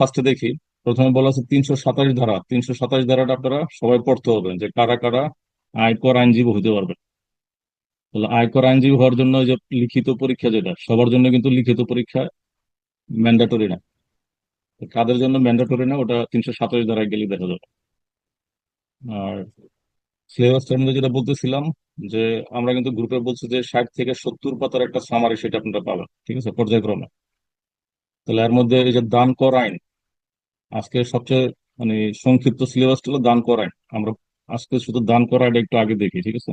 ফার্স্টে দেখি। প্রথমে বলা আছে 327 ধারা। 327 ধারাটা আপনারা সবাই পড়তে হবে, যে কারা কারা আয়কর আইনজীবী হতে পারবে। তাহলে আয়কর আইনজীবী হওয়ার জন্য ওই যে লিখিত পরীক্ষা, যেটা সবার জন্য কিন্তু লিখিত পরীক্ষা ম্যান্ডেটরি না। তো কাদের জন্য ম্যান্ডেটরি না, ওটা 327 ধারায় গেলে দেখা যাবে। আর সিলেবাসটার মধ্যে যেটা বলতেছিলাম, যে আমরা কিন্তু গ্রুপে বলছি যে 60 থেকে 70 পাতার একটা সামারি, সেটা আপনারা পাবেন, ঠিক আছে, পর্যায়ক্রমে। তাহলে এর মধ্যে এই যে দান কর আইন, আজকে সবচেয়ে মানে সংক্ষিপ্ত সিলেবাসটা হলো দান কর আইন। আমরা আজকে শুধু দান কর আইনটা একটু আগে দেখি, ঠিক আছে।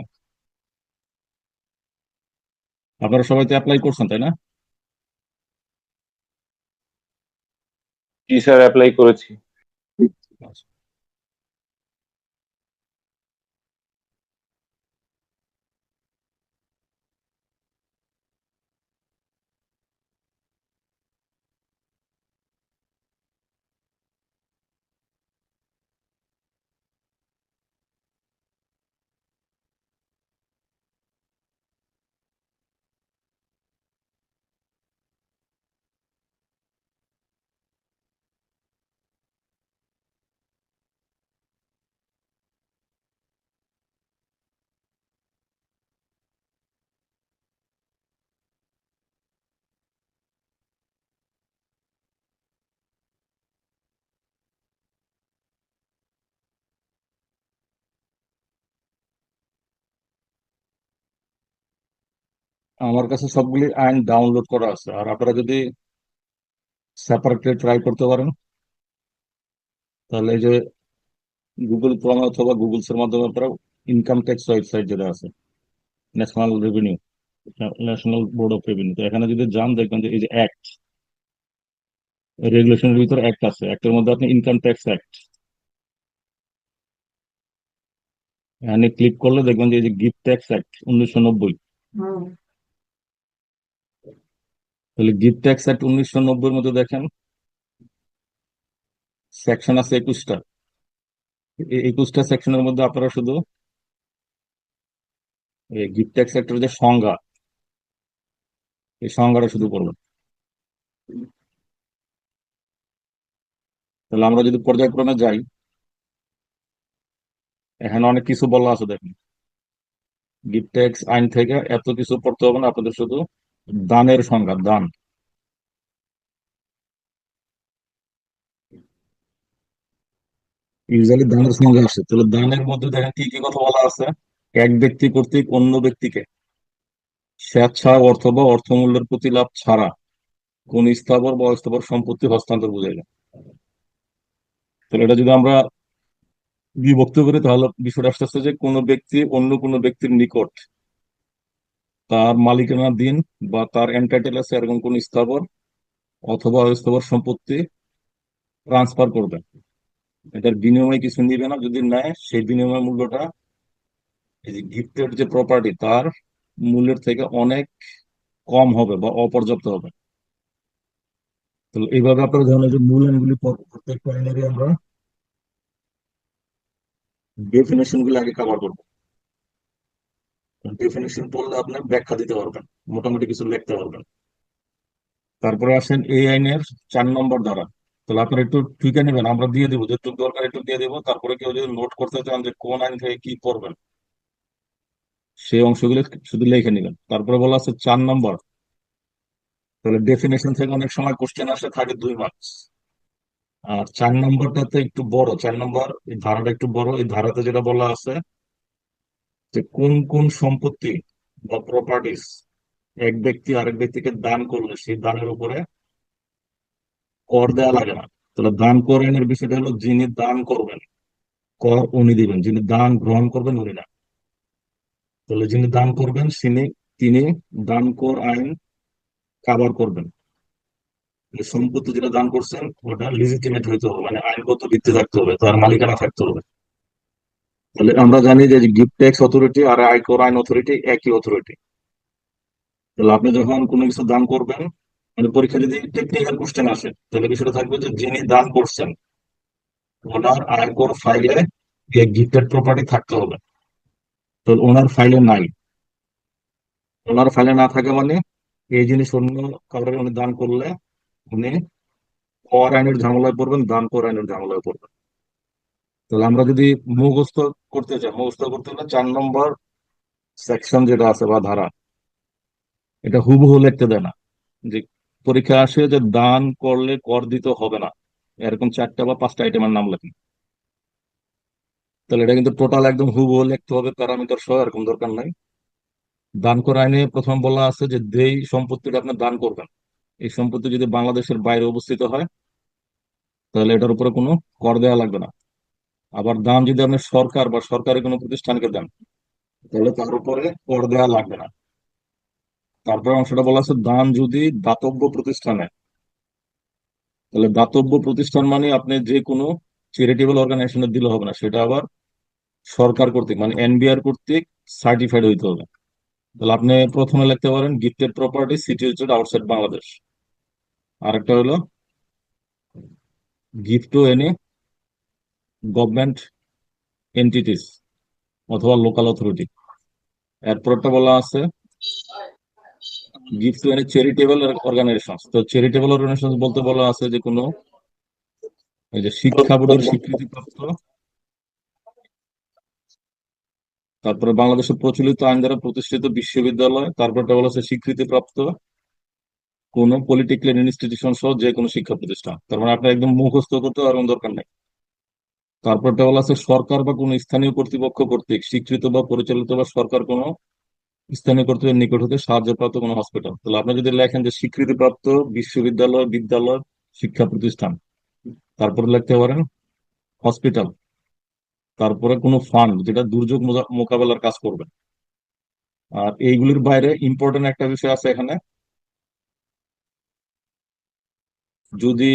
আপনারা সবাই তো অ্যাপ্লাই করছেন, তাই না? জি স্যার, অ্যাপ্লাই করেছি। আচ্ছা। আমার কাছে সবগুলি আইন ডাউনলোড করা আছে, আর আপনারা যদি সেপারেটলি ট্রাই করতে পারেন, তাহলে এই যে গুগল ক্রোম অথবা গুগলস এর মাধ্যমে আপনারা ইনকাম ট্যাক্স ওয়েবসাইট যেটা আছে, national revenue, national board of revenue, তো এখানে যদি যান দেখবেন যে এই যে অ্যাক্ট, রেগুলেশনের ভিতর অ্যাক্ট আছে, অ্যাক্টের মধ্যে আপনি ইনকাম ট্যাক্স অ্যাক্ট এখানে ক্লিক করলে দেখবেন যে এই যে গিফট ট্যাক্স অ্যাক্ট 1990। তাহলে গিফট ট্যাক্স অ্যাক্ট 1990 মধ্যে দেখেন সেকশন আছে 21টা। এই 21টা সেকশনের মধ্যে আপনারা শুধু এই গিফট ট্যাক্স অ্যাক্টের যে সংজ্ঞা, এই সংজ্ঞাটা শুধু পড়বেন। তাহলে আমরা যদি পর্যায়ক্রমে যাই, এখানে অনেক কিছু বলা আছে দেখেন। গিফট ট্যাক্স আইন থেকে এত কিছু পড়তে হবে না, আপনাদের শুধু দানের সংজ্ঞা, দান। ইউজুয়ালি দানের সংজ্ঞা আসে, তাহলে দানের মধ্যে দেখেন কি কি কথা বলা আছে। এক ব্যক্তি কর্তৃক অন্য ব্যক্তিকে স্বেচ্ছা অর্থ বা অর্থমূল্যের প্রতিলাভ ছাড়া কোন স্থাবর বা অস্থাবর সম্পত্তি হস্তান্তর বুঝাইবে। তাহলে এটা যদি আমরা বিভক্ত করি, তাহলে বিষয়টা আসতেছে যে কোনো ব্যক্তি অন্য কোনো ব্যক্তির নিকট তার মালিকানা দিন বা তার এন্টাইটেল আছে এরকম কোন স্থাবর অথবা অস্থাবর সম্পত্তি ট্রান্সফার করবে। এটার বিনিময়ে কিছু নিবে না, যদি নেয় সেই বিনিময় মূল্যটা এই যে গিফটেড যে প্রপার্টি তার মূল্যের থেকে অনেক কম হবে বা অপর্যাপ্ত হবে। তো এইভাবে আপনারা ধরেন যে মূল্যায়নগুলি প্রত্যেকটা আইনেরই আমরা ডেফিনেশন গুলো আগে কভার করবো। ডেফিনেশন পড়লে আপনি ব্যাখ্যা দিতে পারবেন, মোটামুটি কিছু লিখতে পারবেন। তারপরে আসেন এই আইনের 4 নম্বর ধারা। তাহলে আপনারা একটু ঠিকা নেবেন, আমরা দিয়ে দিব যেটুকু দরকার একটু দিয়ে দিব। তারপরে কেউ যদি নোট করতে চান যে কোন আইন থেকে কি পড়বেন, সেই অংশগুলো শুধু লিখে নেবেন। তারপরে বলা আছে 4 নম্বর। তাহলে ডেফিনেশন থেকে অনেক সময় কোশ্চেন আসে, থাকে 2 মার্কস। আর 4 নম্বরটাতে একটু বড়, 4 নম্বর এই ধারাটা একটু বড়। এই ধারাতে যেটা বলা আছে যে কোন কোন সম্পত্তি বা প্রপার্টিস এক ব্যক্তি আরেক ব্যক্তিকে দান করলে সেই দানের উপরে কর দেওয়া লাগে না। তাহলে দান করানোর বিষয়টা হলো, যিনি দান করবেন কর উনি দিবেন, যিনি দান গ্রহণ করবেন উনি না। তাহলে যিনি দান করবেন তিনি দান কর আইন কাভার করবেন। এই সম্পত্তি যেটা দান করছেন ওটা লিজিটিমেট হইতে হবে, মানে আইনগত ভিত্তি থাকতে হবে, তার মালিকানা থাকতে হবে। তাহলে আমরা জানি যে গিফট ট্যাক্স অথরিটি আর আয়কর আইন অথরিটি একই অথরিটি। তাহলে আপনি যখন কোনো কিছু দান করবেন, মানে পরীক্ষা যদি টেকনিক্যাল কোশ্চেন আসে, তাহলে বিষয়টা থাকবে যে যিনি দান করছেন ওনার আয়কর ফাইলে গিফটেড প্রপার্টি থাকতে হবে। তো ওনার ফাইলে নাই। ওনার ফাইলে না থাকে মানে এই জিনিস অন্য কাউকে উনি দান করলে উনি কর আইনের ঝামেলায় পড়বেন, দান কর আইনের ঝামেলায় পড়বেন। তাহলে আমরা যদি মুখস্থ করতে চাই, মুখস্থ করতে হলে 4 নম্বর সেকশন যেটা আছে বা ধারা, এটা হুবহু লিখতে দেয় না। যে পরীক্ষা আসে যে দান করলে কর দিতে হবে না, এরকম 4টা বা 5টা আইটেমের নাম লেখেন। তাহলে এটা কিন্তু টোটাল একদম হুবহু লিখতে হবে, প্যারামিটার সহ, এরকম দরকার নাই। দান করা আইনে প্রথম বলা আছে যে যেই সম্পত্তিটা আপনি দান করবেন, এই সম্পত্তি যদি বাংলাদেশের বাইরে অবস্থিত হয়, তাহলে এটার উপরে কোনো কর দেওয়া লাগবে না। আবার দান যদি আপনি সরকার বা সরকারি কোনো প্রতিষ্ঠানকে দেন, তাহলে তার উপরে কর দেওয়া লাগবে না। তারপরে অংশটা বলা আছে দান যদি দাতব্য প্রতিষ্ঠানে, তাহলে দাতব্য প্রতিষ্ঠান মানে আপনি যে কোনো চ্যারিটেবল অর্গানাইজেশনে দিলে হবে না, সেটা আবার সরকার কর্তৃক মানে এনবিআর কর্তৃক সার্টিফাইড হইতে হবে। তাহলে আপনি প্রথমে লিখতে পারেন gifted property situated outside Bangladesh. আরেকটা হলো gift to any government entities অথবা লোকাল অথরিটি। এরপরটা বলা আছে gift to any charitable organisation. তো চ্যারিটেবল অর্গানাইজেশন বলতে বলা আছে যে কোনো এই যে শিক্ষা বোর্ডের স্বীকৃতিপ্রাপ্ত, তারপরে বাংলাদেশের প্রচলিত আইন দ্বারা প্রতিষ্ঠিত বিশ্ববিদ্যালয়, তারপরটা বলা আছে স্বীকৃতিপ্রাপ্ত কোনো পলিটেকনিক ইনস্টিটিউশন সহ যে কোনো শিক্ষা প্রতিষ্ঠান। তার মানে আপনার একদম মুখস্থ করতে আর কোনো দরকার নেই। তারপরটা বলা আছে সরকার বা কোনো স্থানীয় কর্তৃপক্ষ কর্তৃক স্বীকৃত বা পরিচালিত বা সরকার কোনো স্থানীয় কর্তৃপক্ষের নিকট হতে সাহায্যপ্রাপ্ত কোনো হসপিটাল। তাহলে আপনি যদি লেখেন যে স্বীকৃতিপ্রাপ্ত বিশ্ববিদ্যালয়, বিদ্যালয়, শিক্ষা প্রতিষ্ঠান, তারপরে লিখতে পারেন হসপিটাল, তারপরে কোনো ফান্ড যেটা দুর্যোগ মোকাবেলার কাজ করবে। আর এইগুলির বাইরে ইম্পর্টেন্ট একটা বিষয় আছে এখানে, যদি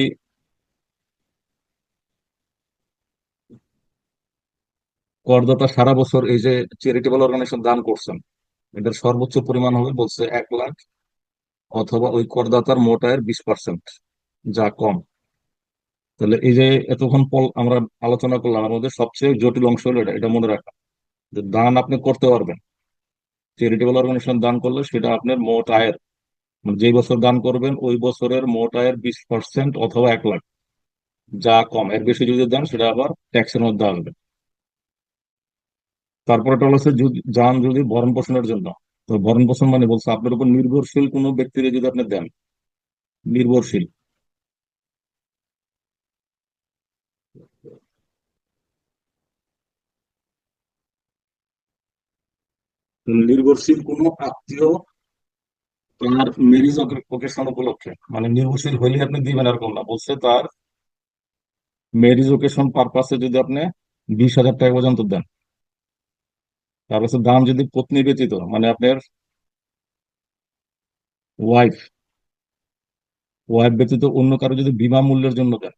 করদাতা সারা বছর এই যে চ্যারিটেবল অর্গানাইজেশন দান করছেন, এটার সর্বোচ্চ পরিমাণ হবে বলছে 1 লাখ, অথবা ওই করদাতার মোট আয়ের 20%, যা কম। তাহলে এই যে এতক্ষণ আমরা আলোচনা করলাম, আমাদের সবচেয়ে জটিল অংশ হলো এটা, এটা মনে রাখা যে দান আপনি করতে পারবেন, চ্যারিটেবল অর্গানাইজেশন দান করলে সেটা আপনার মোট আয়ের, মানে যে বছর দান করবেন ওই বছরের মোট আয়ের 20% অথবা 1 লাখ, যা কম। এর বেশি যদি দেন সেটা আবার ট্যাক্সের মধ্যে আসবে। তারপরে একটা হচ্ছে যদি যান যদি ভরণ পোষণের জন্য, তো ভরণ পোষণ মানে বলছে আপনার উপর নির্ভরশীল কোনো ব্যক্তিকে যদি আপনি দেন, নির্ভরশীল, তো নির্ভরশীল কোনো আত্মীয় তার ম্যারেজ ওকেশন উপলক্ষে, মানে নির্ভরশীল হইলে আপনি দিবেন এরকম না, বলছে তার ম্যারেজ ওকেশন পারপাসে যদি আপনি 20,000 টাকা পর্যন্ত দেন। তার কাছে দাম যদি পত্নী ব্যতীত মানে আপনার ওয়াইফ, ওয়াইফ ব্যতীত অন্য কারো যদি বিমা মূল্যের জন্য দেন,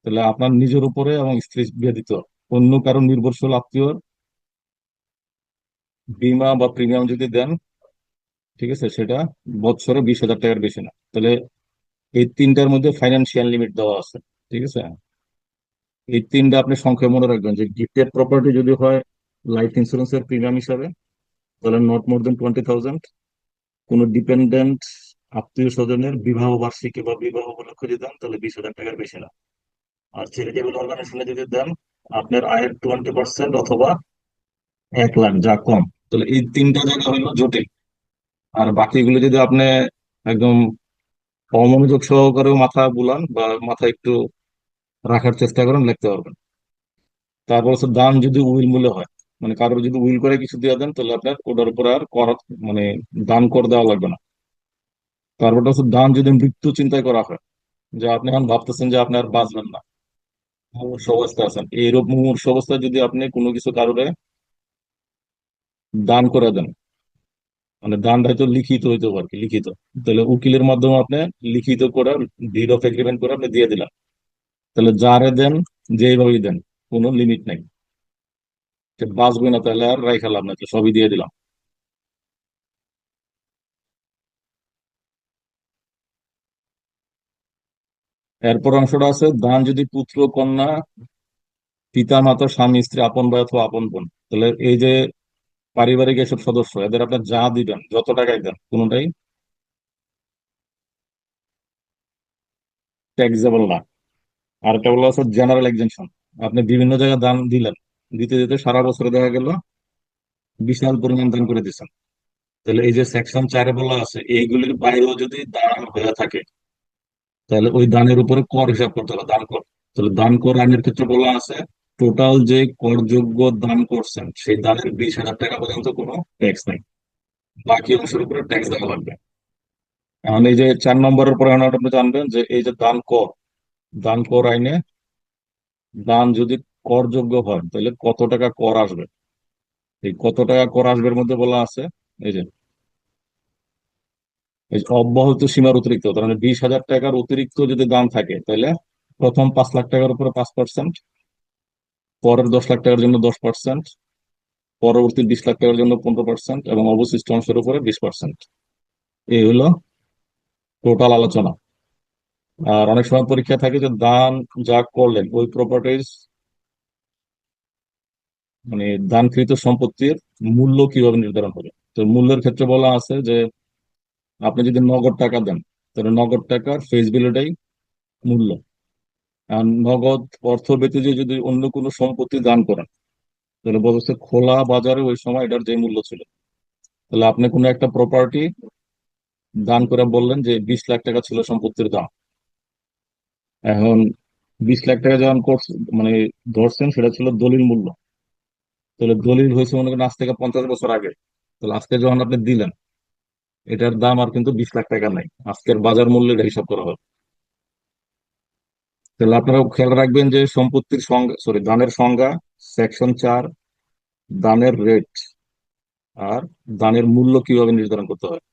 তাহলে আপনার নিজের উপরে এবং স্ত্রী ব্যতীত অন্য কারো নির্ভরশীল আত্মীয় বিমা বা প্রিমিয়াম যদি দেন, ঠিক আছে, সেটা বছরে 20,000 টাকার বেশি না। তাহলে এই তিনটার মধ্যে ফাইন্যান্সিয়াল লিমিট দেওয়া আছে, ঠিক আছে। এই তিনটা আপনি সংখ্যায় মনে রাখবেন যে গিফটেড প্রপার্টি যদি হয় লাইফ ইন্স্যুরেন্সের প্রিমিয়াম হিসাবে, তাহলে নট মোর দেন 20,000। কোনো ডিপেন্ডেন্ট আত্মীয় স্বজনের বিবাহ বার্ষিকী বা বিবাহ উপলক্ষে যদি দেন, তাহলে 20,000 টাকার বেশি না। আর চ্যারিটেবল অর্গানাইজেশনে যদি দেন, আপনার আয়ের 20% অথবা 1 লাখ, যা কম। তাহলে এই তিনটা জায়গা হলো জটিল। আর বাকিগুলো যদি আপনি একদম অমনোযোগ সহকারেও মাথা বুলান বা মাথা একটু রাখার চেষ্টা করেন, লিখতে পারবেন। তারপর হচ্ছে দান যদি উইল মূল্য হয়, মানে কারোর যদি উইল করে কিছু দিয়ে দেন, তাহলে আপনার ওটার উপর আর কর, মানে দান কর দেওয়া লাগবে না। তারপরটা হচ্ছে দান যদি মৃত্যু চিন্তায় করা হয়, যে আপনি এখন ভাবতেছেন যে আপনি আর বাঁচবেন না, মুমূর্ষু অবস্থায় আছেন, এইরকম মুমূর্ষু অবস্থায় যদি আপনি কোনো কিছু কারোরে দান করে দেন, মানে দানটা হয়তো লিখিত হইতে পারে কি, লিখিত, তাহলে উকিলের মাধ্যমে আপনি লিখিত করে ডিড অফ এগ্রিমেন্ট করে আপনি দিয়ে দিলাম, তাহলে যারে দেন যেভাবেই দেন কোনো লিমিট নাই, সে বাঁচবে না, তাহলে আর রাই খেলাম না, তো সবই দিয়ে দিলাম। এরপর অংশটা আছে দান যদি পুত্র, কন্যা, পিতা, মাতা, স্বামী, স্ত্রী, আপন ভাই অথবা আপন বোন। তাহলে এই যে পারিবারিক এসব সদস্য, এদের আপনি যা দিবেন, যত টাকাই দেন, কোনোটাই ট্যাক্সেবল না। আর একটা বলা আছে জেনারেল এক্সেম্পশন। আপনি বিভিন্ন জায়গায় দান দিলেন, দিতে দিতে সারা বছরে দেখা গেল বিশাল পরিমাণ দান করে দিচ্ছেন। তাহলে এই যে সেকশন 4-এ বলা আছে এইগুলির বাইরেও যদি দান হয়ে থাকে, তাহলে ওই দানের উপরে কর হিসাব করতে হবে, দান কর। তাহলে দান কর আইনের ক্ষেত্রে বলা আছে টোটাল যে করযোগ্য দান করছেন সেই দানের 20,000 টাকা পর্যন্ত কোনো ট্যাক্স নাই, বাকি অংশের উপরে ট্যাক্স দেওয়া লাগবে। এখন এই যে 4 নম্বরের পরে এখন আপনি জানবেন যে এই যে দান কর, দান কর আইনে দান যদি করযোগ্য হয় তাহলে কত টাকা কর আসবে। এই কত টাকা কর আসবে এর মধ্যে বলা আছে এই যে এই যে অব্যাহত সীমার অতিরিক্ত, তার মানে 20,000 টাকার অতিরিক্ত যদি দান থাকে তাহলে প্রথম 5 লাখ টাকার উপরে 5%, পরের 10 লাখ টাকার জন্য 10%, পরবর্তী 20 লাখ টাকার জন্য 15% এবং অবশিষ্ট অংশের উপরে 20%। এই হলো টোটাল আলোচনা। আর অনেক সময় পরীক্ষা থাকে যে দান যা করলেন ওই প্রপার্টিজ মানে দানকৃত সম্পত্তির মূল্য কিভাবে নির্ধারণ হবে। তো মূল্যের ক্ষেত্রে বলা আছে যে আপনি যদি নগদ টাকা দেন তাহলে নগদ টাকার ফেস ভ্যালুটাই মূল্য। আর নগদ অর্থ ব্যতীত যদি অন্য কোনো সম্পত্তি দান করেন তাহলে বলছে খোলা বাজারে ওই সময় এটার যে মূল্য ছিল। তাহলে আপনি কোনো একটা প্রপার্টি দান করে বললেন যে 20 লাখ টাকা ছিল সম্পত্তির দাম। এখন 20 লাখ টাকা যখন মানে ধরছেন সেটা ছিল দলিল মূল্য। তাহলে দলিল হয়েছে মনে করেন আজ থেকে 50 বছর আগে। তাহলে আজকে যখন আপনি দিলেন এটার দাম আর কিন্তু 20 লাখ টাকা নাই, আজকের বাজার মূল্যে এটা হিসাব করা হয়। তাহলে আপনারা খেয়াল রাখবেন যে সম্পত্তির সংজ্ঞা, সরি দানের সংজ্ঞা, সেকশন 4, দানের রেট, আর দানের মূল্য কিভাবে নির্ধারণ করতে হয়।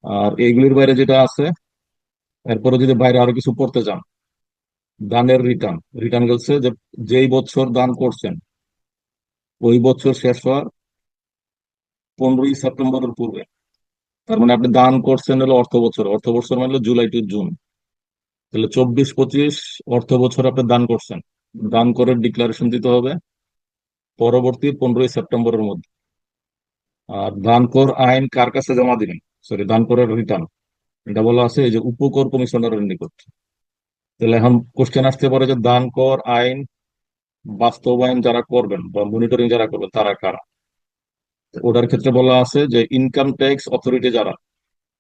আর এইগুলির বাইরে যেটা আছে এরপরে যদি বাইরে আরো কিছু পড়তে চান, দানের রিটার্ন, রিটার্ন বলছে যে যেই বছর দান করছেন ওই বছর শেষ হওয়ার 15ই সেপ্টেম্বরের পূর্বে। তার মানে আপনি দান করছেন হলো অর্থ বছর, অর্থ বছর মানে হলো জুলাই টু জুন। তাহলে 24-25 অর্থ বছর আপনি দান করছেন, দান করে ডিক্লারেশন দিতে হবে পরবর্তী 15ই সেপ্টেম্বরের মধ্যে। আর দান কর আইন কার কাছে জমা দিবেন, সরি দান করের রিটার্ন, এটা বলা আছে এই যে উপকর কমিশনারের নিকট। তাহলে এখন কোশ্চেন আসতে পারে যে দান কর আইন বাস্তবায়ন যারা করবেন বা মনিটরিং যারা করবেন তারা কারা। ওটার ক্ষেত্রে বলা আছে যে ইনকাম ট্যাক্স অথরিটি, যারা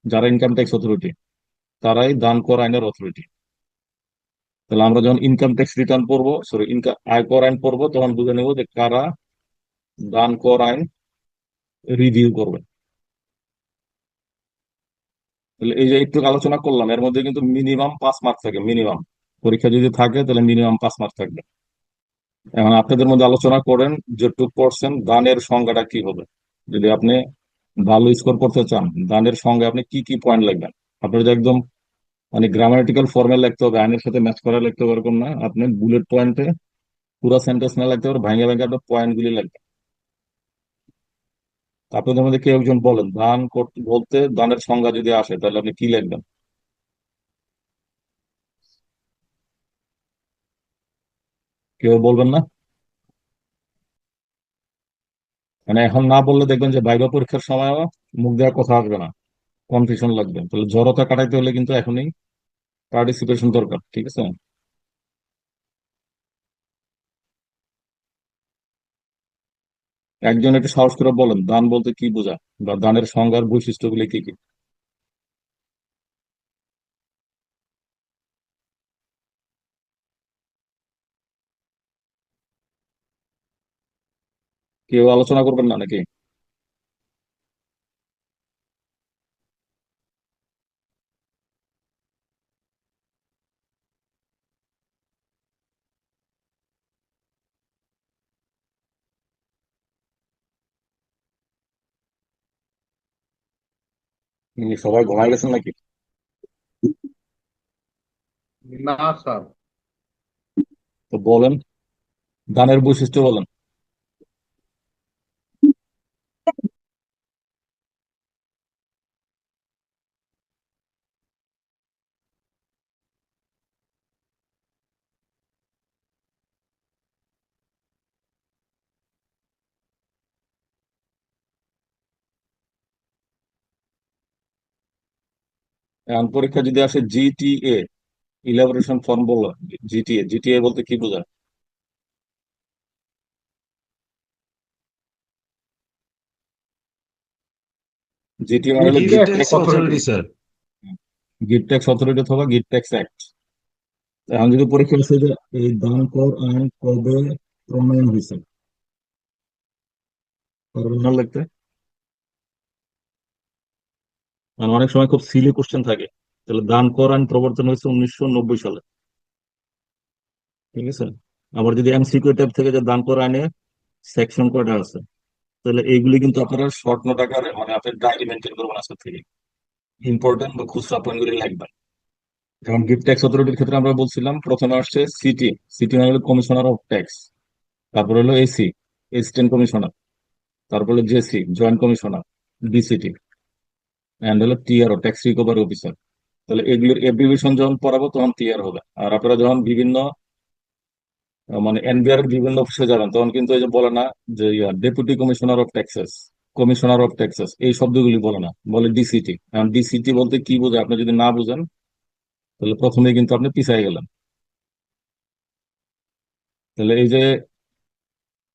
যারা ইনকাম ট্যাক্স অথরিটি তারাই দান কর আইনের অথরিটি। তাহলে আমরা যখন ইনকাম ট্যাক্স রিটার্ন পড়বো, সরি ইনকাম আয়কর আইন পড়বো, তখন বুঝে নেবো যে কারা দান কর আইন রিভিউ করবে। তাহলে এই যে একটু আলোচনা করলাম এর মধ্যে কিন্তু মিনিমাম 5 মার্ক থাকে, মিনিমাম পরীক্ষা যদি থাকে তাহলে মিনিমাম 5 মার্ক থাকবে। এখন আপনাদের মধ্যে আলোচনা করেন যেটুক পারছেন দানের সংজ্ঞাটা কি হবে। যদি আপনি ভালো স্কোর করতে চান দানের সঙ্গে আপনি কি কি পয়েন্ট লিখবেন। আপনার যে একদম মানে গ্রামাটিক্যাল ফর্মে লিখতে হবে, আইনের সাথে ম্যাচ করা লিখতে হবে এরকম না, আপনি বুলেট পয়েন্টে পুরো সেন্টেন্স না লিখতে পারে ভাঙে ভাঙে আপনার পয়েন্ট গুলি লিখবেন। আপনাদের মধ্যে কেউ একজন বলেন দান করতে বলতে দানের সংজ্ঞা যদি আসে তাহলে আপনি কি লিখবেন। কেউ বলবেন না? মানে এখন না বললে দেখবেন যে ভাইবা পরীক্ষার সময়ও মুখ দেওয়ার কথা আসবে না, কনফিউশন লাগবে। তাহলে জড়তা কাটাইতে হলে কিন্তু এখনই পার্টিসিপেশন দরকার, ঠিক আছে? একজন একটু সাহস করে বলেন দান বলতে কি বোঝায় বা দানের সংজ্ঞার বৈশিষ্ট্যগুলি কি কি। কেউ আলোচনা করবেন না নাকি? সবাই ঘুমায় গেছেন নাকি? না স্যার। তো বলেন, দানের বৈশিষ্ট্য বলেন। এখন পরীক্ষা যদি আসে জিটিএ, ইলাবোরেশন ফর্ম বলো। জিটিএ, জিটিএ বলতে কি বোঝায়? জিটিএ মানে হলো give give tax tax authority. Authority sir. Give tax authority অথবা গিভ ট্যাক্স অ্যাক্ট। এখন যদি পরীক্ষা আসে যে এই দান কর আইন কবে প্রণয়ন হয়েছে, পারবেন না লিখতে? কারণ অনেক সময় খুব সিলি কোশ্চেন থাকে। তাহলে দান কর আইন প্রবর্তন হয়েছে 1990 সালে, ঠিক আছে। আবার যদি এমসিকিউ টাইপ থেকে যে দান কর আইনে সেকশন কয়টা আছে, তাহলে এইগুলি কিন্তু আপনারা শর্ট নোট আকারে মানে আপনি ডায়েরি মেনটেন করবেন আজকে থেকে। ইম্পর্টেন্ট বা খুচরা পয়েন্ট গুলি লাগবে। যেমন গিফট ট্যাক্স অথরিটির ক্ষেত্রে আমরা বলছিলাম প্রথমে আসছে সিটি। সিটি মানে হলো কমিশনার অফ ট্যাক্স। তারপর হলো এসি, অ্যাসিস্ট্যান্ট কমিশনার। তারপর হলো JC, joint commissioner. DCT and হলো টিআরও, ট্যাক্স রিকভারি অফিসার। তাহলে এগুলোর এব্রিভিয়েশন যখন পড়াবো তখন টিআর হবে। আর আপনারা যখন বিভিন্ন মানে এনবিআর এর বিভিন্ন অফিসে যাবেন তখন কিন্তু এই যে বলে না যে deputy commissioner of taxes, commissioner of taxes, এই শব্দগুলি বলে না, বলে ডিসিটি। কারণ ডিসিটি বলতে কি বোঝায় আপনি যদি না বুঝেন তাহলে প্রথমেই কিন্তু আপনি পিছাই গেলেন। তাহলে এই যে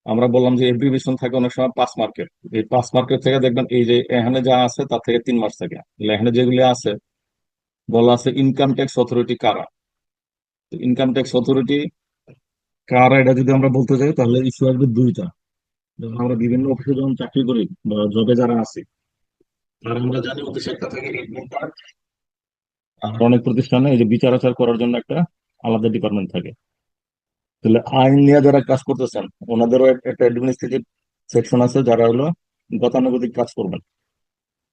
আমরা বললাম যে এব্রিভিয়েশন থাকে অনেক সময় 5 মার্কের। এই 5 মার্কের থেকে দেখবেন এই যে এখানে যা আছে তার থেকে 3 মার্ক থাকে। তাহলে এখানে যেগুলি আছে বলা আছে ইনকাম ট্যাক্স অথরিটি কারা। ইনকাম ট্যাক্স অথরিটি কারা এটা যদি আমরা বলতে চাই তাহলে ইস্যু আসবে দুইটা। যখন আমরা বিভিন্ন অফিসে যখন চাকরি করি বা জবে যারা আছি, আর আমরা জানি অফিসে একটা থাকে admin card, আর অনেক প্রতিষ্ঠানে এই যে বিচার আচার করার জন্য একটা আলাদা ডিপার্টমেন্ট থাকে। তাহলে আইন নিয়ে যারা কাজ করতেছেন ওনাদেরও একটা অ্যাডমিনিস্ট্রেটিভ সেকশন আছে যারা হলো গতানুগতিক কাজ করবেন।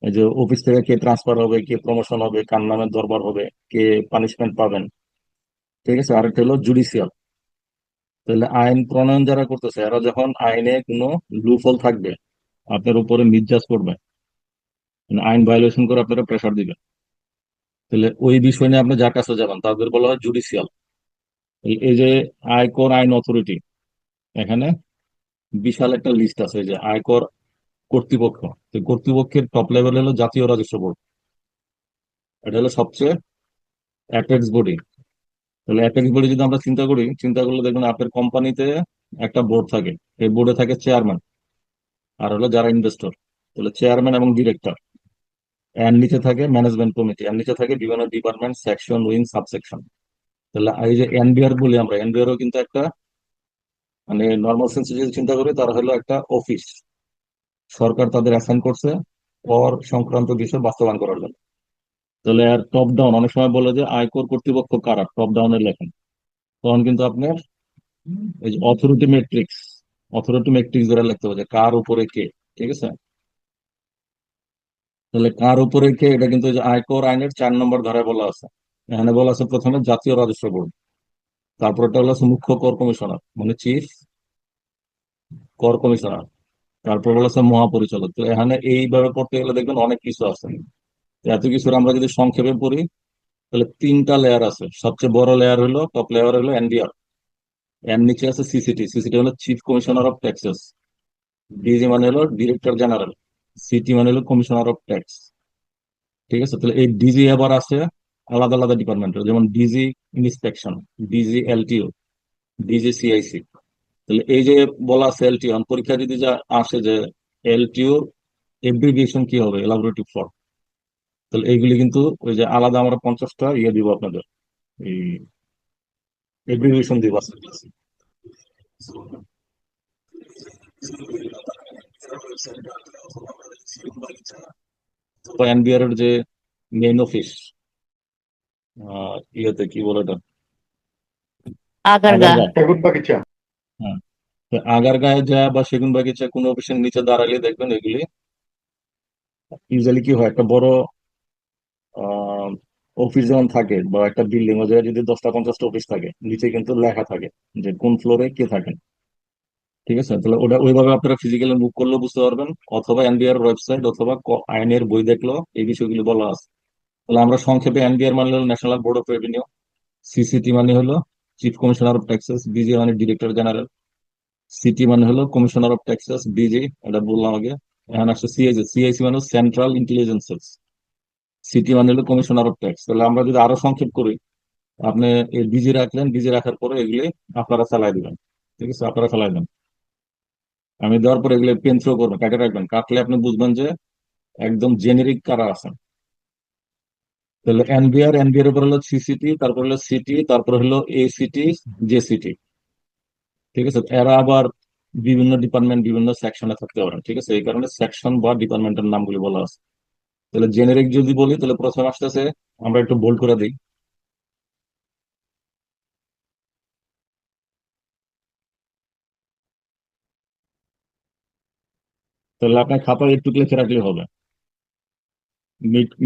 এই যে অফিস থেকে কে ট্রান্সফার হবে, কে প্রমোশন হবে, কার নামে দরবার হবে, কে পানিশমেন্ট পাবেন, ঠিক আছে। আরেকটা হলো জুডিশিয়াল। তাহলে আইন প্রণয়ন যারা করতেছে এরা যখন আইনে কোনো লুফল থাকবে আপনার উপরে মিসজাজ করবে, মানে আইন ভায়োলেশন করে আপনারা প্রেশার দিবেন, তাহলে ওই বিষয় নিয়ে আপনি যার কাছে যাবেন তাদের বলা হয় জুডিশিয়াল। এই যে আয়কর আইন অথরিটি, এখানে বিশাল একটা লিস্ট আছে। এই যে আয়কর কর্তৃপক্ষ, তো কর্তৃপক্ষের টপ লেভেল হলো জাতীয় রাজস্ব বোর্ড। এটা হলো সবচেয়ে অ্যাপেক্স বডি। তাহলে অ্যাপেক্স বডি যদি আমরা চিন্তা করলে দেখবেন আপনার কোম্পানিতে একটা বোর্ড থাকে। এই বোর্ডে থাকে চেয়ারম্যান আর হলো যারা ইনভেস্টর। তাহলে চেয়ারম্যান এবং ডিরেক্টর। এর নিচে থাকে ম্যানেজমেন্ট কমিটি, এর নিচে থাকে বিভিন্ন ডিপার্টমেন্ট, সেকশন, উইং, সাবসেকশন। তাহলে এই যে এনবিআর বলি আমরা, এনবিআরও কিন্তু একটা মানে নর্মাল সেন্সে যদি চিন্তা করি তারা হলো একটা অফিস। সরকার তাদের অ্যাসাইন করছে কর সংক্রান্ত বিষয় বাস্তবায়ন করার জন্য। তাহলে আর টপ ডাউন অনেক সময় বলে যে আয়কর কর্তৃপক্ষ কারা, টপ ডাউনে লেখেন। তখন কিন্তু আপনার এই যে অথরিটি ম্যাট্রিক্স ধরে লিখতে হবে যে কার উপরে কে, ঠিক আছে। তাহলে কার উপরে কে এটা কিন্তু এই যে আয়কর আইনের 4 নম্বর ধারায় বলা আছে। এখানে বলা আছে প্রথমে জাতীয় রাজস্ব বোর্ড, তারপর এটা হলো মুখ্য কর কমিশনার মানে চিফ কর কমিশনার, তারপর বলা আছে মহাপরিচালক। তো এখানে এইভাবে পড়তে গেলে দেখবেন অনেক কিছু আছে। তো এত কিছুর আমরা যদি সংক্ষেপে পড়ি তাহলে 3টা লেয়ার আছে। সবচেয়ে বড় লেয়ার হলো টপ লেয়ার হলো এনবিআর। এর নিচে আছে সিসিটি, সিসিটি হলো chief commissioner of taxes. DG মানে হলো ডিরেক্টর জেনারেল। সিটি মানে হলো কমিশনার অফ ট্যাক্স, ঠিক আছে। তাহলে এই ডিজি আবার আছে আলাদা আলাদা ডিপার্টমেন্টের, যেমন DG inspection, DG LTO, DG CIC. তাহলে এই যে বলা আছে এলটিও, পরীক্ষা যদি যা আসে যে এলটিও এব্রিভিয়েশন কি হবে, এলাবোরেটিভ ফর্ম। তাহলে এইগুলি কিন্তু ওই যে আলাদা আমরা 50টা ইয়ে দিব আপনাদের, এই এব্রিভিয়েশন দিব আজকের ক্লাসে। তো এনবিআর এর যে মেইন অফিস, ইয়েতে কি বলে এটা, আগারগা। আগারগাঁও। সেগুন বাগিচা। হ্যাঁ, তো আগারগাঁয়ে যা বা সেগুন বাগিচা কোনো অফিসের নিচে দাঁড়ালে দেখবেন এগুলি ইউজুয়ালি কি হয়, একটা বড় অফিস যখন থাকে বা একটা বিল্ডিং, ও জায়গায় যদি 10টা 50টা অফিস থাকে নিচে কিন্তু লেখা থাকে যে কোন ফ্লোরে কে থাকেন, ঠিক আছে। তাহলে ওটা ওইভাবে আপনারা ফিজিক্যালি মুভ করলেও বুঝতে পারবেন, অথবা এনবিআর ওয়েবসাইট অথবা আইনের বই দেখলেও এই বিষয়গুলি বলা আছে। তাহলে আমরা সংক্ষেপে এনবিআর মানে হলো national board of revenue, CCT মানে হলো chief commissioner of taxes, DG মানে ডিরেক্টর জেনারেল, সিটি মানে হলো কমিশনার অফ ট্যাক্সেস, ডিজি এটা বললাম আগে। এখন আসছে সিআইসি, সিআইসি মানে সেন্ট্রাল ইন্টেলিজেন্স। সিটি মানে হলো কমিশনার অফ ট্যাক্স। তাহলে আমরা যদি আরো সংক্ষেপ করি আপনি এই ডিজি রাখলেন, ডিজি রাখার পরে এগুলি আপনারা চালাই দিবেন। ঠিক আছে, আপনারা চালাই দেন। আমি দেওয়ার পরে এগুলো পেন থ্রো করবেন, কাটে রাখবেন। কাটলে আপনি বুঝবেন যে একদম জেনেরিক কারা আছে। তাহলে এনবিআর, এনবিআর উপর হলো সিসিটি, তারপর হলো সিটি, তারপর হলো এসিটি, জেসিটি। ঠিক আছে, এরা আবার বিভিন্ন ডিপার্টমেন্ট, বিভিন্ন সেকশনে থাকতে পারে। ঠিক আছে, এই কারণে সেকশন বা ডিপার্টমেন্টের নামগুলি বলা আছে। তাহলে জেনেরিক যদি বলি, তাহলে প্রথমে আসতেছে, আমরা একটু বোল্ড করে দিই। তাহলে আপনার খাতায় একটু লিখে রাখলে হবে।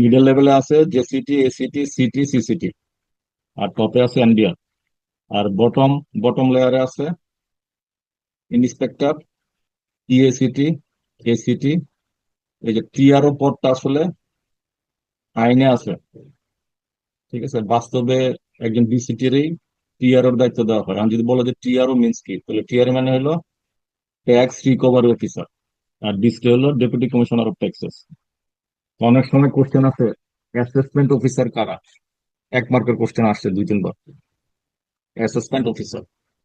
মিডল লেভেলে আছে জেসিটি, এসিটি, সিটি, সিসিটি, আর টপে আছে এনবিআর। আর বটম বটম লেয়ারে আছে ইন্সপেক্টর, ইএসিটি, এসিটি। এই যে টিআরও পদটা আসলে আইনে আছে। ঠিক আছে, বাস্তবে একজন ডিসিটিরই টিআরওর দায়িত্ব দেওয়া হয়। আমি যদি বলো যে টিআরও মিনস কি, তাহলে টিআরও মানে হলো ট্যাক্স রিকভারি অফিসার, আর ডিসটি হলো ডেপুটি কমিশনার অফ ট্যাক্সেস। অনেক সময় কোশ্চেন আছে অ্যাসেসমেন্ট অফিসার কারা, 1 মার্কের কোশ্চেন আসছে 2-3 বার। অ্যাসেসমেন্ট অফিসার,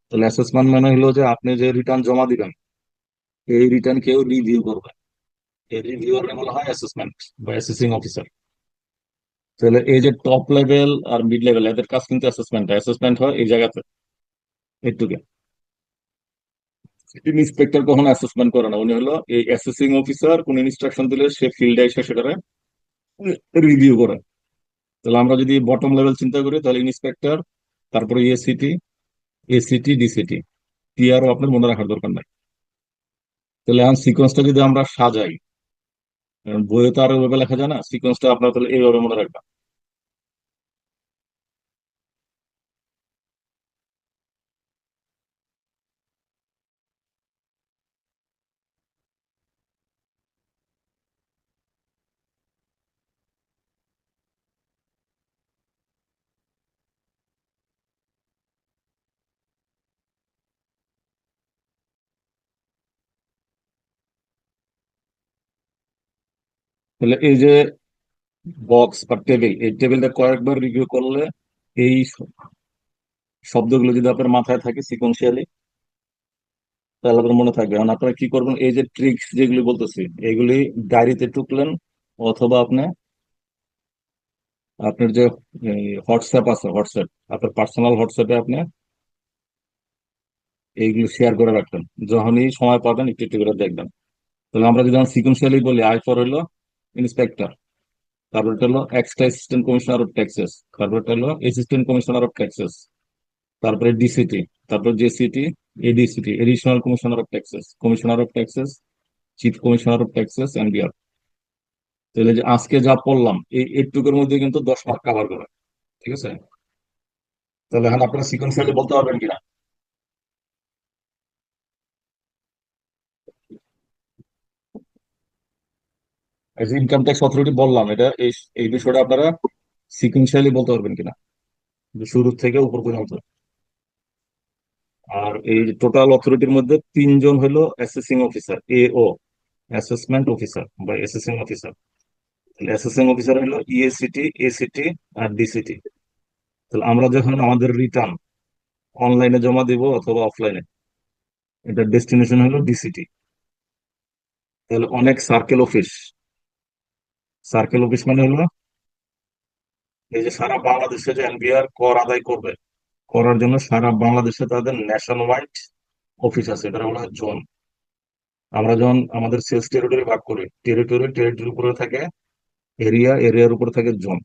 তাহলে অ্যাসেসমেন্ট মানে হলো যে আপনি যে রিটার্ন জমা দিবেন, এই রিটার্ন কেউ রিভিউ করবে, এই রিভিউয়ার বলা হয় অ্যাসেসমেন্ট বা অ্যাসেসিং অফিসার। তাহলে এই যে টপ লেভেল আর মিড লেভেল, এদের কাজ কিন্তু অ্যাসেসমেন্ট। অ্যাসেসমেন্ট হয় এই জায়গাতে, একটুকে। ইন্সপেক্টর কখনো অ্যাসেসমেন্ট করে না, উনি হলো এই অ্যাসেসিং অফিসার। কোন ইনস্ট্রাকশন দিলে সে ফিল্ডে এসে সেটা রিভিউ করে। তাহলে আমরা যদি বটম লেভেল চিন্তা করি, তাহলে ইন্সপেক্টর, তারপরে এসিটি, এসিটি, ডিসিটি। টিআরও আপনার মনে রাখার দরকার নাই। তাহলে এখন সিকোয়েন্সটা যদি আমরা সাজাই, কারণ বইয়ে তো আর ওইভাবে লেখা যায় না, সিকোয়েন্সটা আপনার তাহলে এইভাবে মনে রাখবেন। তাহলে এই যে বক্স বা টেবিল, এই টেবিলটা কয়েকবার রিভিউ করলে এই শব্দগুলো যদি আপনার মাথায় থাকে সিকোয়েন্সিয়ালি, তাহলে আপনার মনে থাকবে। এখন আপনারা কি করবেন, এই যে ট্রিক্স যেগুলি বলতেছি, এগুলি ডায়েরিতে টুকলেন, অথবা আপনি আপনার যে হোয়াটসঅ্যাপ আছে, হোয়াটসঅ্যাপ, আপনার পার্সোনাল হোয়াটসঅ্যাপে আপনি এইগুলো শেয়ার করে রাখবেন। যখনই সময় পাবেন একটু একটু করে দেখবেন। তাহলে আমরা যদি সিকোয়েন্সিয়ালি বলি, আই ফর হলো ইন্সপেক্টর, তারপরটা হলো extra assistant commissioner of taxes, তারপরটা হলো অ্যাসিস্ট্যান্ট কমিশনার অফ ট্যাক্সেস, তারপরে ডিসিটি, তারপর JCT, ADCT, additional commissioner of taxes, commissioner of taxes, chief commissioner of taxes, NBR. তাহলে যে আজকে যা পড়লাম, এই এইটুকুর মধ্যে কিন্তু 10 মার্ক কভার করে। ঠিক আছে, তাহলে এখন আপনারা সিকোয়েন্সিয়ালি বলতে পারবেন কিনা। এই যে ইনকাম ট্যাক্স অথরিটি বললাম, এটা এই এই বিষয়টা আপনারা সিকোয়েন্সিয়ালি বলতে পারবেন কিনা, যে শুরু থেকে উপর পর্যন্ত। আর এই টোটাল অথরিটির মধ্যে 3 জন হলো অ্যাসেসিং অফিসার, এও, অ্যাসেসমেন্ট অফিসার বা অ্যাসেসিং অফিসার। অ্যাসেসিং অফিসার হলো ইএসিটি, এসিটি, আর ডিসিটি। তাহলে আমরা যখন আমাদের রিটার্ন অনলাইনে জমা দিব অথবা অফলাইনে, এটা ডেস্টিনেশন হলো ডিসিটি। তাহলে অনেক সার্কেল অফিস, সার্কেল অফিস মানে হলো এই যে সারা বাংলাদেশে যে এনবিআর কর আদায় করবে, করার জন্য সারা বাংলাদেশে তাদের ন্যাশন ওয়াইড অফিস আছে, এটা হলো জোন। আমরা যখন আমাদের সেলস টেরিটরি ভাগ করি, টেরিটরির উপরে থাকে এরিয়া, এরিয়ার উপরে থাকে জোন।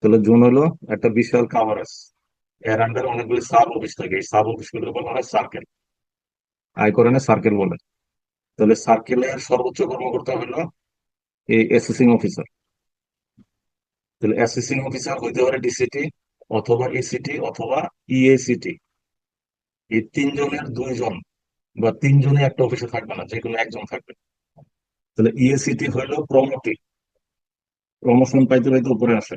তাহলে জোন হলো একটা বিশাল কাভারেজ, এর আন্ডারে অনেকগুলি সাব অফিস থাকে, এই সাব অফিস গুলো বলা হয় সার্কেল, আয়করণে সার্কেল বলে। তাহলে সার্কেলের সর্বোচ্চ কর্মকর্তা হলো এই অ্যাসেসিং অফিসার। তাহলে অ্যাসেসিং অফিসার হইতে পারে ডিসিটি, অথবা এসিটি, অথবা ইএসিটি। এই 3 জনের 2 জন বা 3 জনে একটা অফিসে থাকবে না, যে কোনো একজন থাকবে। তাহলে ইএসিটি হইলো প্রমোটি, প্রমোশন পাইতে পাইতে উপরে আসে।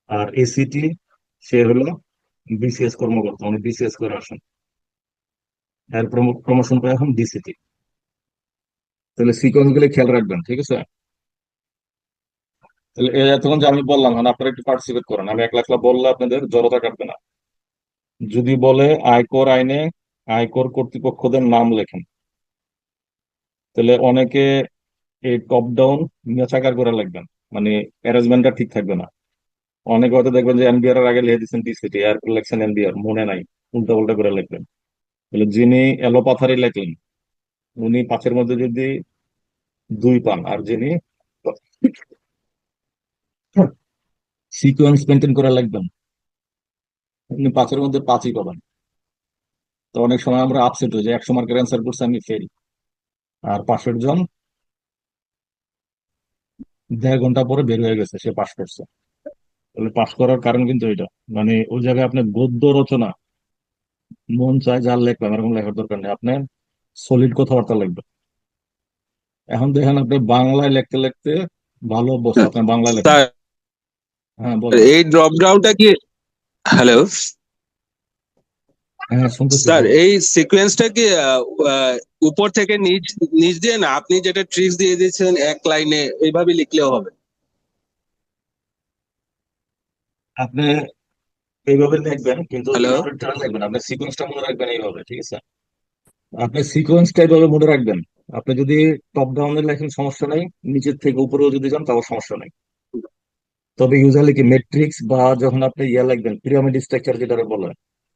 আর এসিটি, সে হলো বিসিএস কর্মকর্তা, উনি বিসিএস করে আসেন। এর প্রমোশন পায় এখন ডিসিটি। তাহলে সিকোয়েন্স গুলো খেয়াল রাখবেন। ঠিক আছে, তাহলে এই এতক্ষণ যে আমি বললাম মানে আপনারা একটু পার্টিসিপেট করেন, আমি একলা একলা বললে আপনাদের জড়তা কাটবে না। যদি বলে আয়কর আইনে আয়কর কর্তৃপক্ষদের নাম লেখেন, তাহলে অনেকে এই টপ ডাউন মেচাকার করে লিখবেন, মানে অ্যারেঞ্জমেন্টটা ঠিক থাকবে না। অনেকে হয়তো দেখবেন যে এনবিআর এর আগে লিখে দিচ্ছেন ডিসিটি, এরপর লিখছেন এনবিআর, মনে নাই, উল্টা উল্টা করে লিখবেন। তাহলে যিনি এলোপাথারি লেখলেন উনি পাঁচের মধ্যে যদি দুই পান, আর যিনি সিকোয়েন্স মেনটেন করে লিখবেন উনি পাঁচের মধ্যে পাঁচই পাবেন। তো অনেক সময় আমরা আপসেট হয়ে যাই, 100 মার্কের অ্যান্সার করছে আমি ফেল, আর পাশের জন 1.5 ঘন্টা পরে বের হয়ে গেছে সে পাশ করছে। তাহলে পাশ করার কারণ কিন্তু এটা, মানে ওই জায়গায় আপনার গদ্য রচনা মন চায় যার লেখবেন, এরকম লেখার দরকার নেই, আপনার সলিড কথাবার্তা লিখবেন। এখন দেখেন আপনি বাংলায় লিখতে লিখতে ভালো অভ্যস্ত, আপনি বাংলায় লেখেন। স্যার, হ্যাঁ বলেন। এই ড্রপ ডাউনটা কি? হ্যালো হ্যাঁ শুনতেছি, স্যার, বলেন। এই সিকোয়েন্সটা কি আহ, উপর থেকে নিচ নিচ দিয়ে না, আপনি যেটা ট্রিক্স দিয়ে দিয়েছেন এক লাইনে এইভাবে লিখলেও হবে? আপনি এইভাবে লিখবেন কিন্তু হ্যালো ইনঅর্ডার লিখবেন, আপনি সিকোয়েন্সটা মনে রাখবেন এইভাবে, ঠিক আছে? আপনি সিকোয়েন্সটা এইভাবে মনে রাখবেন। আপনি যদি টপ ডাউনে লেখেন সমস্যা নাই, নিচের থেকে উপরেও যদি যান তাও সমস্যা নাই। তবে ইউজুয়ালি কি ম্যাট্রিক্স বা যখন আপনি ইয়া লিখবেন পিরামিড স্ট্রাকচার যেটা বলে,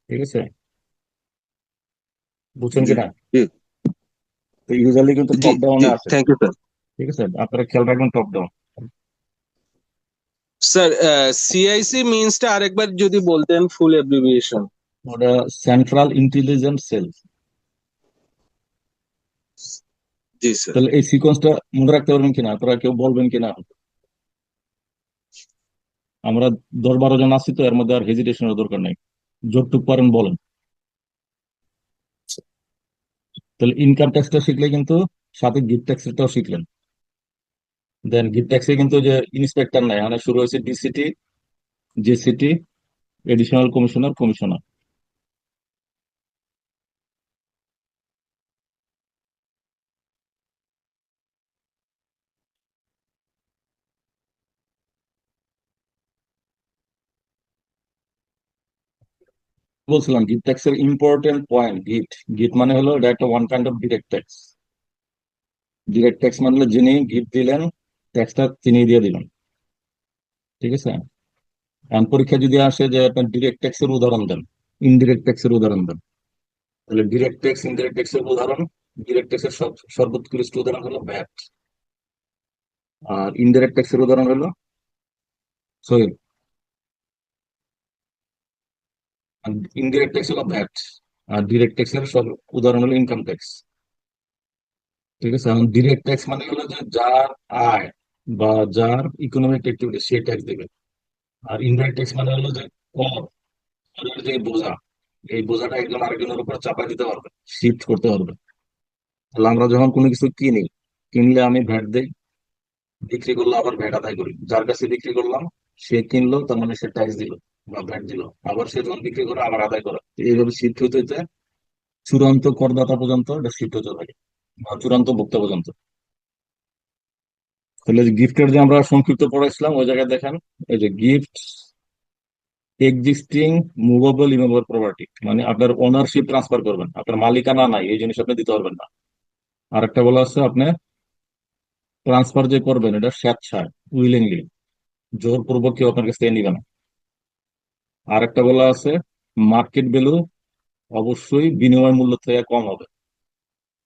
ঠিক আছে, বুঝছেন জি কিনা? জি তো ইউজুয়ালি কিন্তু জি টপ জি, ডাউনে আসে, থ্যাংক ইউ স্যার। ঠিক আছে, আপনারা খেয়াল রাখবেন টপ ডাউন। স্যার, সিআইসি মিনসটা আরেকবার যদি বলতেন, ফুল অ্যাব্রিভিয়েশন। ওটা সেন্ট্রাল ইন্টেলিজেন্স সেল। জি স্যার। তাহলে এই সিকোয়েন্সটা মনে রাখতে পারবেন কিনা, আপনারা কেউ বলবেন কিনা? আমরা 10-12 জন আছি তো, এর মধ্যে আর হেজিটেশনের দরকার নেই, যতটুকু পারেন বলেন। তাহলে ইনকাম ট্যাক্সটা শিখলে কিন্তু সাথে গিফট ট্যাক্সটাও শিখলেন। দেন গিফট ট্যাক্সে কিন্তু যে ইন্সপেক্টর নাই, মানে শুরু হয়েছে ডিসিটি, জেসিটি, এডিশনাল কমিশনার, কমিশনার। বলছিলাম গিফট ট্যাক্সের ইম্পর্টেন্ট পয়েন্ট, গিফট গিফট মানে হলো এটা একটা one kind of direct tax. Direct tax মানে হলো যিনি গিফট দিলেন ট্যাক্সটা তিনি দিয়ে দিলেন, ঠিক আছে। এখন পরীক্ষা যদি আসে যে আপনার ডিরেক্ট ট্যাক্সের উদাহরণ দেন, ইনডিরেক্ট ট্যাক্সের উদাহরণ দেন, তাহলে ডিরেক্ট ট্যাক্স ইনডিরেক্ট ট্যাক্সের উদাহরণ, ডিরেক্ট ট্যাক্সের সর্বোৎকৃষ্ট উদাহরণ হলো ভ্যাট, আর ইনডিরেক্ট ট্যাক্সের উদাহরণ হলো সরি, ইনডিরেক্ট ট্যাক্স হলো ভ্যাট, আর ডিরেক্ট ট্যাক্সের সব উদাহরণ হলো ইনকাম ট্যাক্স, ঠিক আছে। এখন ডিরেক্ট ট্যাক্স মানে হলো যে যার আয় বা যার ইকোনমিক অ্যাক্টিভিটি সে ট্যাক্স দেবে। আর ইনডাইরেক্ট ট্যাক্স মানে হলো যে কর, করের যে বোঝা, এই বোঝাটা একজন আরেকজনের উপর চাপাই দিতে পারবে, শিফট করতে পারবে। তাহলে আমরা যখন কোনো কিছু কিনি, কিনলে আমি ভ্যাট দেই, বিক্রি করলে আবার ভ্যাট আদায় করি। যার কাছে বিক্রি করলাম সে কিনলো, তার মানে সে ট্যাক্স দিল বা ভ্যাট দিল, আবার সে যখন বিক্রি করে আবার আদায় করে। এইভাবে শিফট হইতে হইতে চূড়ান্ত করদাতা পর্যন্ত এটা শিফট হতে থাকে, বা চূড়ান্ত ভোক্তা পর্যন্ত। তাহলে গিফটের যে আমরা সংক্ষিপ্ত পড়াইছিলাম ওই জায়গায় দেখেন, এই যে gift existing movable immovable property, মানে আপনার ওনারশিপ ট্রান্সফার করবেন, আপনার মালিকানা নাই এই জিনিস আপনি দিতে পারবেন না। আর একটা বলা আছে আপনি ট্রান্সফার যে করবেন এটা স্বেচ্ছায়, উইলিংলি, জোরপূর্বক কেউ আপনার কাছ থেকে নিবে না। আর একটা বলা আছে মার্কেট ভ্যালু অবশ্যই বিনিময় মূল্য থেকে কম হবে।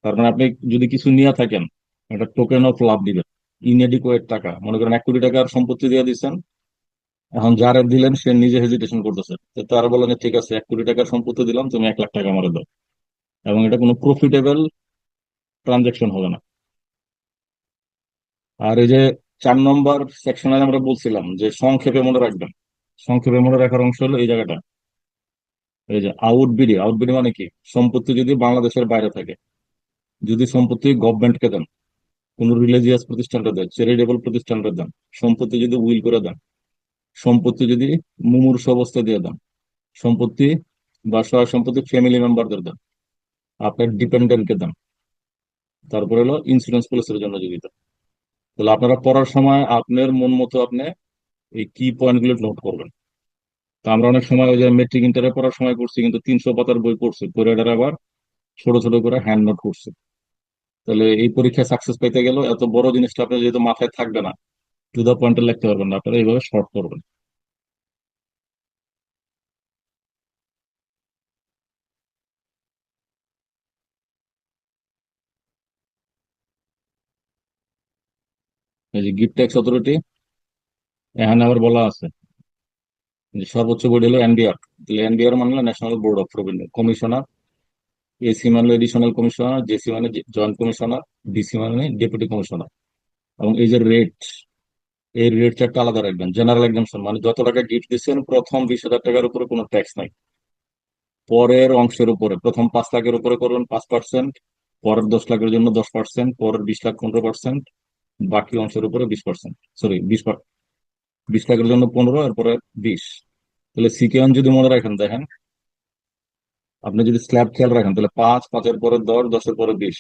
তার মানে আপনি যদি কিছু নিয়ে থাকেন, একটা টোকেন অফ লাভ দিবেন, ইনএডিকুয়েট টাকা, মনে করেন 1 কোটি টাকার সম্পত্তি দিয়ে দিচ্ছেন, এখন যারা দিলেন সে নিজে হেজিটেশন করতেছে, তো তারা বলেন যে, ঠিক আছে 1 কোটি টাকার সম্পত্তি দিলাম, তুমি 1 লাখ টাকা আমারে দাও, এবং এটা কোনো প্রফিটেবল ট্রানজাকশন হবে না। আর এই যে 4 নম্বর সেকশনে আমরা বলছিলাম যে সংক্ষেপে মনে রাখবেন, সংক্ষেপে মনে রাখার অংশ হলো এই জায়গাটা, এই যে আউটবিডি। আউটবিডি মানে কি? সম্পত্তি যদি বাংলাদেশের বাইরে থাকে, যদি সম্পত্তি গভর্নমেন্টকে দেন, কোন রিলিজিয়াস প্রতিষ্ঠানটা দেন, চ্যারিটেবল প্রতিষ্ঠানটা দেন, সম্পত্তি যদি উইল করে দেন, সম্পত্তি যদি মুমূর্ষু অবস্থায় দিয়ে দেন, সম্পত্তি বা সহায় সম্পত্তি ফ্যামিলি মেম্বারদের দেন, আপনার ডিপেন্ডেন্টকে দেন, তারপরে হলো ইন্স্যুরেন্স পলিসির জন্য যদি দেন, তাহলে আপনারা পড়ার সময় আপনার মন মতো আপনি এই কি পয়েন্ট গুলো নোট করবেন। তো আমরা অনেক সময় ওই যে মেট্রিক ইন্টারে পড়ার সময় করছি, কিন্তু 300 পাতার বই পড়ছি, পড়ে এটার আবার ছোট ছোট করে হ্যান্ড নোট করছি। তাহলে এই পরীক্ষায় সাকসেস পেতে গেল এত বড় জিনিসটা আপনার যেহেতু মাথায় থাকবে না, টু দা পয়েন্টে লিখতে পারবেন না, আপনারা এইভাবে শর্ট করবেন। এই যে গিফট ট্যাক্স অথরিটি, এখানে আবার বলা আছে যে সর্বোচ্চ বডি হলো এনবিআর। তাহলে এনবিআর মানে national board of revenue. Commissioner, AC মানে এডিশনাল কমিশনার, জেসি মানে জয়েন্ট কমিশনার, ডিসি মানে ডেপুটি কমিশনার। এবং এই যে রেট, এই রেট চারটা আলাদা রাখবেন। জেনারেল এক্সাম্পশন মানে যত টাকা গিফট দিচ্ছেন প্রথম 20,000 টাকার উপরে কোনো ট্যাক্স নাই। পরের অংশের উপরে প্রথম 5 লাখের উপরে করবেন 5%, পরের 10 লাখের জন্য 10%, পরের 20 লাখ 15%, বাকি অংশের উপরে 20%, সরি 20 লাখের জন্য 15, এরপরে 20। তাহলে সিকেএন যদি মনে রাখেন, দেখেন আপনি যদি স্ল্যাব খেয়াল রাখেন, তাহলে 5, 5-এর পরে 10, 10-এর পরে 20,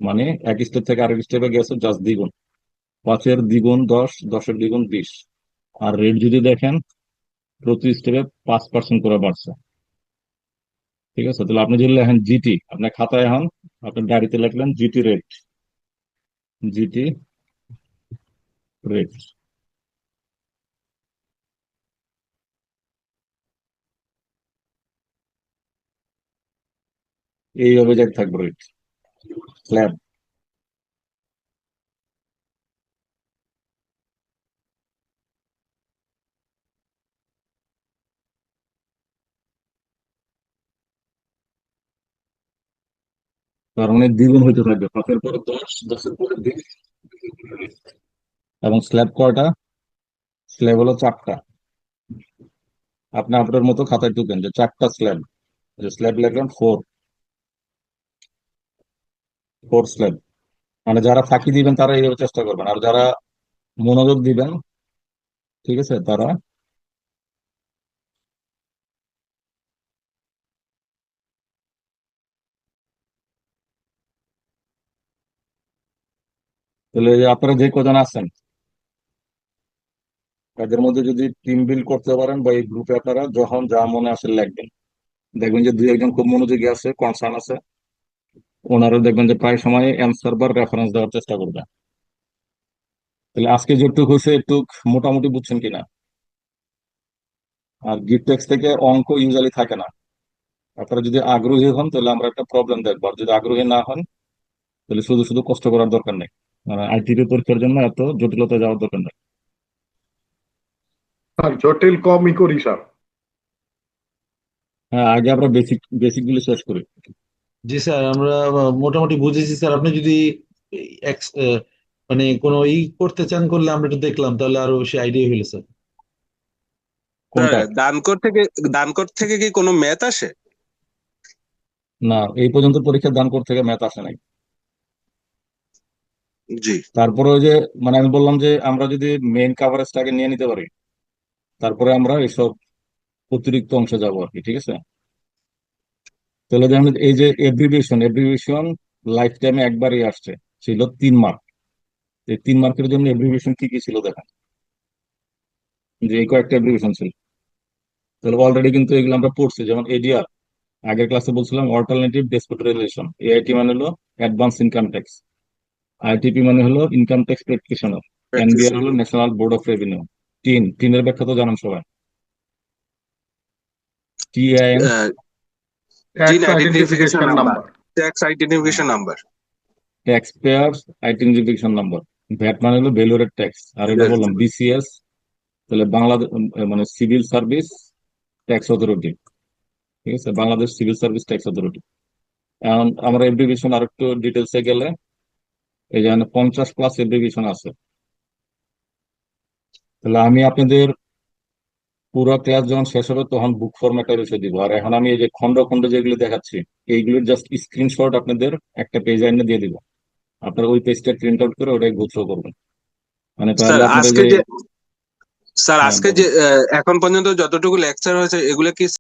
মানে এক স্টেপ থেকে আরেক স্টেপে গেছে জাস্ট দ্বিগুণ। 5-এর দ্বিগুণ 10, 10-এর দ্বিগুণ 20। আর রেট যদি দেখেন প্রতি স্টেপে 5% করে বাড়ছে। ঠিক আছে, তাহলে আপনি যদি লেখেন জিটি, আপনার খাতায় এখন আপনার গাড়িতে লিখলেন জিটি রেট, জিটি রেট, এইভাবে যাই থাকবে রেট স্ল্যাব। তার মানে দ্বিগুণ হইতে থাকবে, 5-এর পরে 10, 10-এর পরে 20। এবং স্ল্যাব কয়টা? স্ল্যাব হলো 4টা। আপনি আপনার মতো খাতায় টুকেন যে 4টা স্ল্যাব, যে স্ল্যাব লিখলেন 4 স্ল্যাব। মানে যারা ফাঁকি দিবেন তারা এইভাবে চেষ্টা করবেন, আর যারা মনোযোগ দিবেন, ঠিক আছে, তারা তাহলে এই যে আপনারা যে কজন আছেন তাদের মধ্যে যদি টিম বিল্ড করতে পারেন বা এই গ্রুপে আপনারা যখন যা মনে আসে লিখবেন, দেখবেন যে 2-1 জন খুব মনোযোগী আছে, কনসার্ন আছে, ওনারা দেখবেন যে প্রায় সময় অ্যান্সার বা রেফারেন্স দেওয়ার চেষ্টা করবে। তাহলে আজকে যেটুক হয়েছে একটু মোটামুটি বুঝছেন কিনা? আর গিফট টেক্স থেকে অঙ্ক ইউজুয়ালি থাকে না। আপনারা যদি আগ্রহী হন তাহলে আমরা একটা প্রবলেম দেখবো, আর যদি আগ্রহী না হন তাহলে শুধু শুধু কষ্ট করার দরকার নেই। মানে আইটিপি পরীক্ষার জন্য এত জটিলতা যাওয়ার দরকার নেই। স্যার জটিল কমই করি স্যার। হ্যাঁ, আগে আমরা বেসিক বেসিক গুলো শেষ করি। জি স্যার, আমরা মোটামুটি বুঝেছি স্যার। আপনি যদি মানে কোনো করতে চান করলে আমরা একটু দেখলাম, তাহলে আরো বেশি আইডিয়া হইলো স্যার। কোনটা? দানকর থেকে কি কোনো ম্যাথ আসে? না, এই পর্যন্ত পরীক্ষা দান করতে থেকে ম্যাথ আসে নাই। জি তারপরে ওই যে মানে আমি বললাম যে আমরা যদি মেইন কাভারেজটাকে নিয়ে নিতে পারি, তারপরে আমরা এইসব অতিরিক্ত অংশে যাবো আর কি। ঠিক আছে, তাহলে দেখেন এই যে এব্রিভিয়েশন লাইফ টাইমে একবারই আসছে, ছিল 3 মার্ক। এই 3 মার্কের জন্য এব্রিভিয়েশন কি কি ছিল দেখেন, যে এই কয়েকটা এব্রিভিয়েশন ছিল। তাহলে অলরেডি কিন্তু এগুলো আমরা পড়ছি, যেমন এডিআর, আগের ক্লাসে বলছিলাম অল্টারনেটিভ ডিসপুট রেজলিউশন। এআইটি মানে হলো অ্যাডভান্স ইনকাম ট্যাক্স, আইটিপি মানে হলো ইনকাম ট্যাক্স প্র্যাকটিশনার, এনবিআর হলো ন্যাশনাল বোর্ড অফ রেভিনিউ। টিনের ব্যাখ্যা তো জানেন সবাই, TIN, tax identification number. Tax identification number. Tax payer identification number. VAT মানে হলো ভ্যালুরেড ট্যাক্স, আর এটা বললাম বিসিএস, তাহলে বাংলাদেশ মানে সিভিল সার্ভিস ট্যাক্স অথরিটি। ঠিক আছে, Bangladesh civil service tax authority. এখন আমরা এব্রিভিয়েশন আর একটু ডিটেলসে গেলে এই যে 50+ এব্রিভিয়েশন আছে। তাহলে আমি আপনাদের পুরো ক্লাস যখন শেষ হবে তখন বুক ফরম্যাটে রেখে দিব। আর এখন আমি এই যে খন্ড খন্ড যেগুলো দেখাচ্ছি এইগুলোর জাস্ট স্ক্রিনশট আপনাদের একটা পেজে এনে দিয়ে দিব, আপনারা ওই পেজটা প্রিন্ট আউট করে ওটাই গোছল করবেন। মানে স্যার তাহলে আপনারা আজকে যে যে স্যার হ্যাঁ আজকে বলুন। যে এখন পর্যন্ত যতটুকু লেকচার হয়েছে এগুলো কি